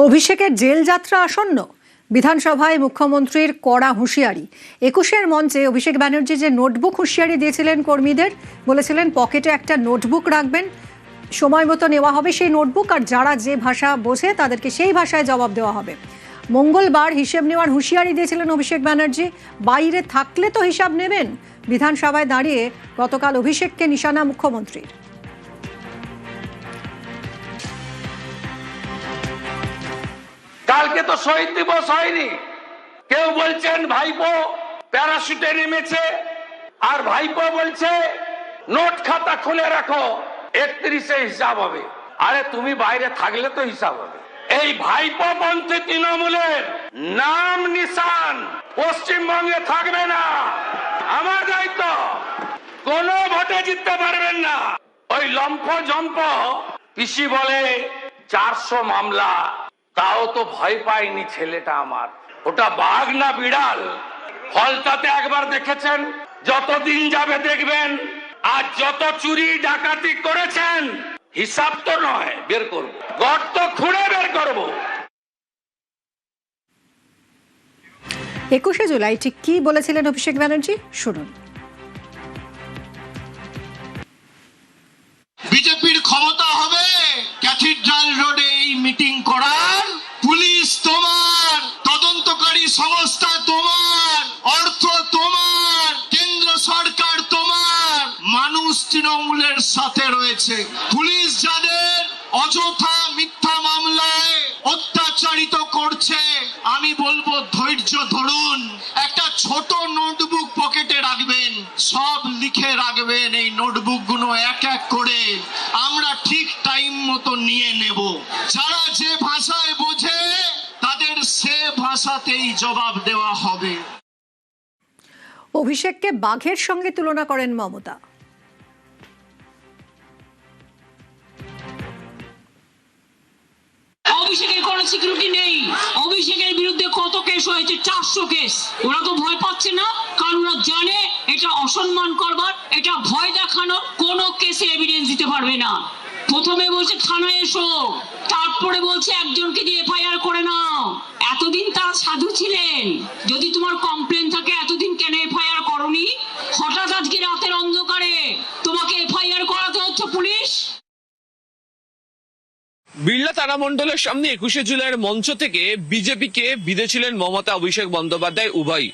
অভিষেকের জেল যাত্রা আসন্ন, বিধানসভায় মুখ্যমন্ত্রীর কড়া হুঁশিয়ারি। ২১-এর মঞ্চে অভিষেক ব্যানার্জি যে নোটবুক হুঁশিয়ারি দিয়েছিলেন কর্মীদের, বলেছিলেন পকেটে একটা নোটবুক রাখবেন, সময় মতো নেওয়া হবে সেই নোটবুক, আর যারা যে ভাষা বোঝে তাদেরকে সেই ভাষায় জবাব দেওয়া হবে। মঙ্গলবার হিসেব নেওয়ার হুঁশিয়ারি দিয়েছিলেন অভিষেক ব্যানার্জি। বাইরে থাকলে তো হিসাব নেবেন। বিধানসভায় দাঁড়িয়ে গতকাল অভিষেককে নিশানা মুখ্যমন্ত্রীর। কালকে তো শহীদ দিবস হয়নি, কেউ বলছেন ভাইপো প্যারাশুটে নেমেছে, আর ভাইপো বলছে নোট খাতা খুলে রাখো, 31-এ হিসাব হবে। আরে তুমি বাইরে থাকলে তো হিসাব হবে। এই ভাইপো পন্থী তৃণমূলের নাম নিশান পশ্চিমবঙ্গে থাকবে না। আমার দায়িত্ব, কোন ভোটে জিততে পারবেন না। ওই লম্ফ জম্প পিসি বলে 400 মামলা, তাও তো ভয় পায়নি ছেলেটা আমার। ওটা বাঘ না বিড়াল, ফলতাতে একবার দেখেছেন, যতদিন যাবে দেখবেন। আর যত চুরি ডাকাতি করেছেন হিসাব তো নয়, বের করব, গর্ত খুঁড়ে বের করব। ২১শে জুলাই ঠিক কি বলেছিলেন অভিষেক ব্যানার্জি, শুনুন। বিজেপির ক্ষমতা হবে ক্যাথিড্রাল রোডে এই মিটিং করার, পুলিশ তোমার, তদন্তকারী সংস্থা তোমার, অর্থ তোমার, কেন্দ্র সরকার তোমার, মানুষ তৃণমূলের সাথে রয়েছে। পুলিশ যাদের অযথা মিথ্যা মামলায় অত্যাচারিত করছে, আমি বলবো ধৈর্য ধরুন। একটা ছোট নোটবুক পকেটে রাখবেন, সব লিখে রাখবেন। এই নোটবুক গুলো এক এক করে আমরা ঠিক টাইম মতো নিয়ে নেব। যারা যে ভাষায় বোঝে তাদের সে ভাষাতেই জবাব দেওয়া হবে। অভিষেককে বাঘের সঙ্গে তুলনা করেন মমতা। অভিষেকের কোনো সিকিউরিটি নেই। অভিষেকের বিরুদ্ধে কত কেস হয়েছে? 400 কেস। ওরা তো ভয় পাচ্ছে না, কারণ ওরা জানে এটা অসম্মান করবার, এটা ভয় দেখানোর। কোনো কেসে এভিডেন্স দিতে পারবে না। প্রথমে বলছে থানায় এসো, তারপরে বলছে একজনকে দিয়ে এফআইআর করে নাও। এতদিন তারা সাধু ছিলেন। যদি তোমার কমপ্লেন থাকে এতদিন কেন এফআইআর করনি? হঠাৎ আজকে রাতের অন্ধকারে তোমাকে এফআইআর করাতে হচ্ছে পুলিশ। বিড়লা তারামণ্ডলের সামনে ২১শে জুলাইয়ের মঞ্চ থেকে বিজেপিকে বিঁধেছিলেন মমতা, অভিষেক বন্দ্যোপাধ্যায় উভয়।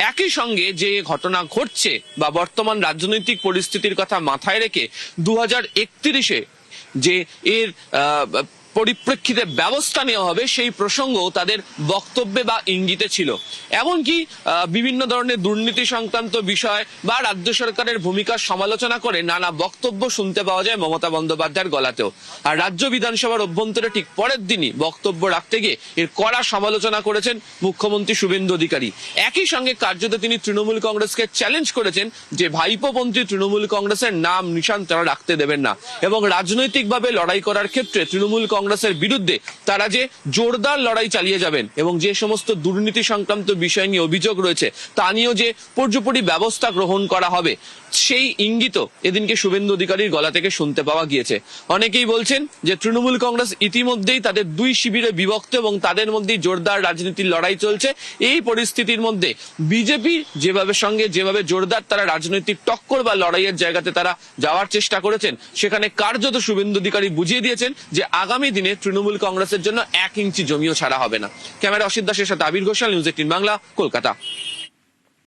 একই সঙ্গে যে ঘটনা ঘটছে বা বর্তমান রাজনৈতিক পরিস্থিতির কথা মাথায় রেখে 2031-এ যে এর পরিপ্রেক্ষিতে ব্যবস্থা নেওয়া হবে সেই প্রসঙ্গ তাদের বক্তব্যে বা ইঙ্গিতে ছিল। এমনকি বিভিন্ন ধরনের দুর্নীতি সংক্রান্ত বিষয় বা রাজ্য সরকারের ভূমিকার সমালোচনা করে নানা বক্তব্য শুনতে পাওয়া যায় মমতা বন্দ্যোপাধ্যায়ের গলাতেও। আর রাজ্য বিধানসভার অভ্যন্তরে ঠিক পরের দিনই বক্তব্য রাখতে গিয়ে এর কড়া সমালোচনা করেছেন মুখ্যমন্ত্রী শুভেন্দু অধিকারী। একই সঙ্গে কার্যত তিনি তৃণমূল কংগ্রেসকে চ্যালেঞ্জ করেছেন যে ভাইপোপন্থী তৃণমূল কংগ্রেসের নাম নিশান তারা রাখতে দেবেন না, এবং রাজনৈতিকভাবে লড়াই করার ক্ষেত্রে তৃণমূল কংগ্রেসের বিরুদ্ধে তারা যে জোরদার লড়াই চালিয়ে যাবেন এবং যে সমস্ত দুর্নীতি সংক্রান্ত বিষয় নিয়ে অভিযোগ রয়েছে তা নিয়েও যে পর্যপরি ব্যবস্থা গ্রহণ করা হবে, সেই ইঙ্গিত এদিনকে শুভেন্দু অধিকারীর গলা থেকে শুনতে পাওয়া গিয়েছে। অনেকেই বলছেন যে তৃণমূল কংগ্রেস ইতিমধ্যেই তাদের দুই শিবিরে বিভক্ত এবং তাদের মধ্যেই জোরদার রাজনীতির লড়াই চলছে। এই পরিস্থিতির মধ্যে বিজেপি যেভাবে জোরদার তারা রাজনৈতিক টক্কর বা লড়াইয়ের জায়গাতে তারা যাওয়ার চেষ্টা করেছেন, সেখানে কার্যত শুভেন্দু অধিকারী বুঝিয়ে দিয়েছেন যে আগামী দিনে তৃণমূল কংগ্রেসের জন্য 1 ইঞ্চি জমিও ছাড়া হবে না। ক্যামেরা অসিত দাসের সাথে আবির ঘোষাল, নিউজ 18 বাংলা, কলকাতা।